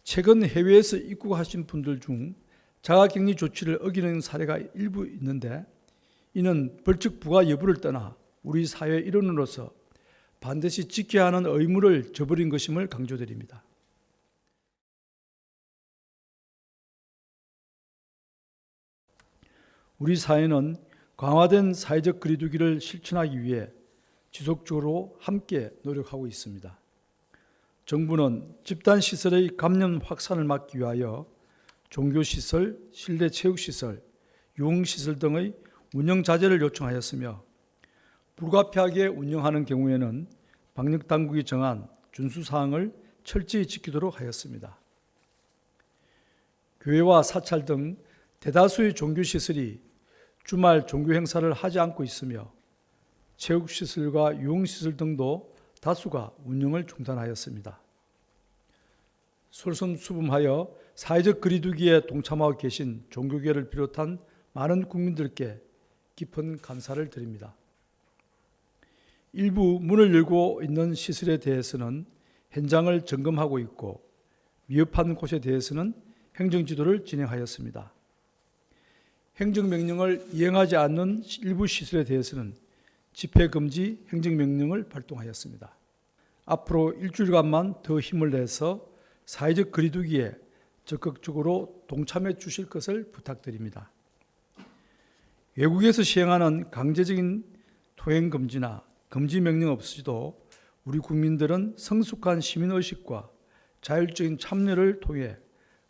최근 해외에서 입국하신 분들 중 자가격리 조치를 어기는 사례가 일부 있는데, 이는 벌칙 부과 여부를 떠나 우리 사회의 일원으로서 반드시 지켜야 하는 의무를 저버린 것임을 강조드립니다. 우리 사회는 강화된 사회적 거리두기를 실천하기 위해 지속적으로 함께 노력하고 있습니다. 정부는 집단시설의 감염 확산을 막기 위하여 종교시설, 실내 체육시설, 유흥시설 등의 운영 자제를 요청하였으며, 불가피하게 운영하는 경우에는 방역당국이 정한 준수사항을 철저히 지키도록 하였습니다. 교회와 사찰 등 대다수의 종교시설이 주말 종교 행사를 하지 않고 있으며, 체육시설과 유흥시설 등도 다수가 운영을 중단하였습니다. 솔선수범하여 사회적 거리두기에 동참하고 계신 종교계를 비롯한 많은 국민들께 깊은 감사를 드립니다. 일부 문을 열고 있는 시설에 대해서는 현장을 점검하고 있고, 위협한 곳에 대해서는 행정지도를 진행하였습니다. 행정명령을 이행하지 않는 일부 시설에 대해서는 집회금지 행정명령을 발동하였습니다. 앞으로 일주일간만 더 힘을 내서 사회적 거리두기에 적극적으로 동참해 주실 것을 부탁드립니다. 외국에서 시행하는 강제적인 통행금지나 금지명령 없이도 우리 국민들은 성숙한 시민의식과 자율적인 참여를 통해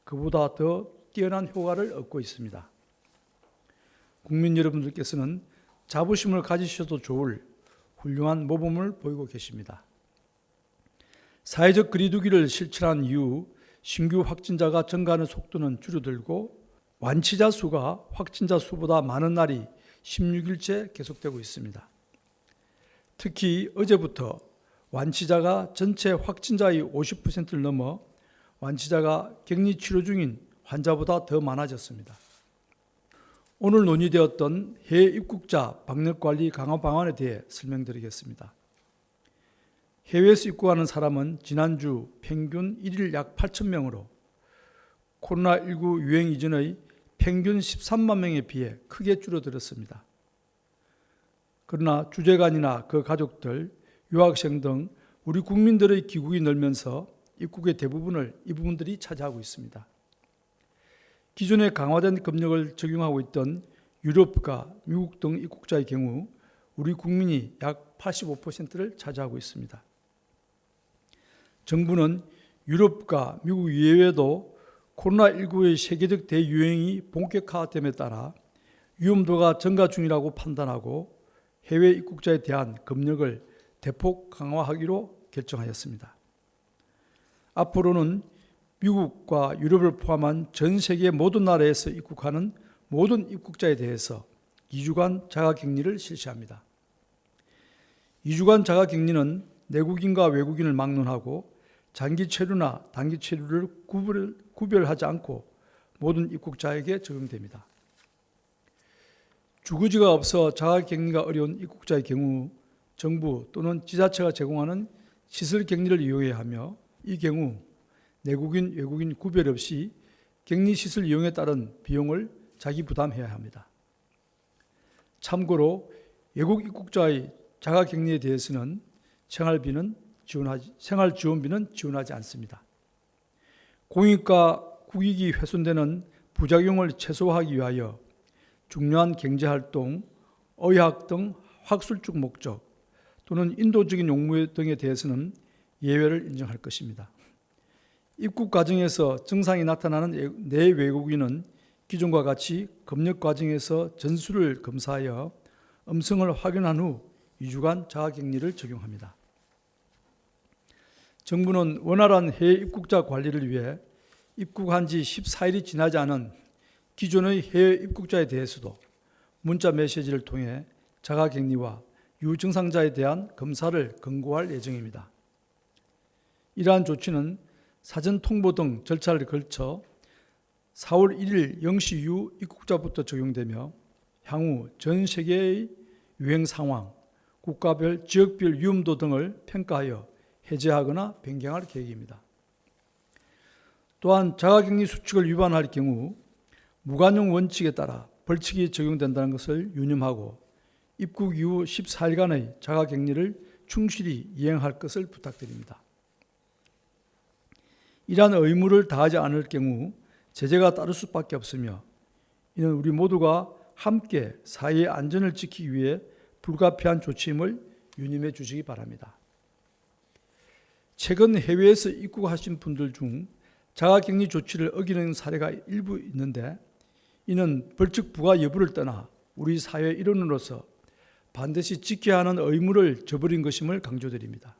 그보다 더 뛰어난 효과를 얻고 있습니다. 국민 여러분들께서는 자부심을 가지셔도 좋을 훌륭한 모범을 보이고 계십니다. 사회적 거리두기를 실천한 이후 신규 확진자가 증가하는 속도는 줄어들고, 완치자 수가 확진자 수보다 많은 날이 16일째 계속되고 있습니다. 특히 어제부터 완치자가 전체 확진자의 50%를 넘어 완치자가 격리 치료 중인 환자보다 더 많아졌습니다. 오늘 논의되었던 해외 입국자 방역관리 강화 방안에 대해 설명드리겠습니다. 해외에서 입국하는 사람은 지난주 평균 1일 약 8,000명으로 코로나19 유행 이전의 평균 13만 명에 비해 크게 줄어들었습니다. 그러나 주재관이나 그 가족들, 유학생 등 우리 국민들의 귀국이 늘면서 입국의 대부분을 이분들이 차지하고 있습니다. 기존에 강화된 검역을 적용하고 있던 유럽과 미국 등 입국자의 경우 우리 국민이 약 85%를 차지하고 있습니다. 정부는 유럽과 미국 이외에도 코로나19의 세계적 대유행이 본격화됨에 따라 위험도가 증가 중이라고 판단하고 해외 입국자에 대한 검역을 대폭 강화하기로 결정하였습니다. 앞으로는 미국과 유럽을 포함한 전 세계 모든 나라에서 입국하는 모든 입국자에 대해서 2주간 자가격리를 실시합니다. 2주간 자가격리는 내국인과 외국인을 막론하고 장기 체류나 단기 체류를 구별하지 않고 모든 입국자에게 적용됩니다. 주거지가 없어 자가격리가 어려운 입국자의 경우 정부 또는 지자체가 제공하는 시설격리를 이용해야 하며, 이 경우 내국인, 외국인 구별 없이 격리시설 이용에 따른 비용을 자기 부담해야 합니다. 참고로 외국 입국자의 자가격리에 대해서는 생활지원비는 지원하지 않습니다. 공익과 국익이 훼손되는 부작용을 최소화하기 위하여 중요한 경제활동, 의학 등 학술적 목적 또는 인도적인 용무 등에 대해서는 예외를 인정할 것입니다. 입국 과정에서 증상이 나타나는 내외국인은 기존과 같이 검역 과정에서 전수를 검사하여 음성을 확인한 후 2주간 자가격리를 적용합니다. 정부는 원활한 해외 입국자 관리를 위해 입국한 지 14일이 지나지 않은 기존의 해외 입국자에 대해서도 문자 메시지를 통해 자가격리와 유증상자에 대한 검사를 권고할 예정입니다. 이러한 조치는 사전 통보 등 절차를 거쳐 4월 1일 0시 이후 입국자부터 적용되며, 향후 전 세계의 유행 상황, 국가별, 지역별 위험도 등을 평가하여 해제하거나 변경할 계획입니다. 또한 자가격리 수칙을 위반할 경우 무관용 원칙에 따라 벌칙이 적용된다는 것을 유념하고 입국 이후 14일간의 자가격리를 충실히 이행할 것을 부탁드립니다. 이러한 의무를 다하지 않을 경우 제재가 따를 수밖에 없으며 이는 우리 모두가 함께 사회의 안전을 지키기 위해 불가피한 조치임을 유념해 주시기 바랍니다. 최근 해외에서 입국하신 분들 중 자가격리 조치를 어기는 사례가 일부 있는데 이는 벌칙 부과 여부를 떠나 우리 사회의 일원으로서 반드시 지켜야 하는 의무를 저버린 것임을 강조드립니다.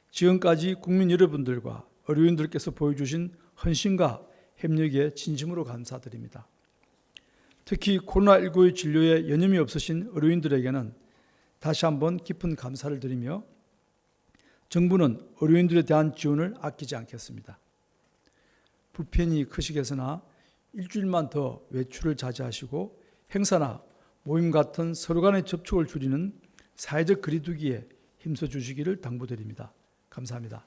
지금까지 국민 여러분들과 의료인들께서 보여주신 헌신과 협력에 진심으로 감사드립니다. 특히 코로나19의 진료에 여념이 없으신 의료인들에게는 다시 한번 깊은 감사를 드리며 정부는 의료인들에 대한 지원을 아끼지 않겠습니다. 불편이 크시겠으나 일주일만 더 외출을 자제하시고 행사나 모임 같은 서로 간의 접촉을 줄이는 사회적 거리두기에 힘써 주시기를 당부드립니다. 감사합니다.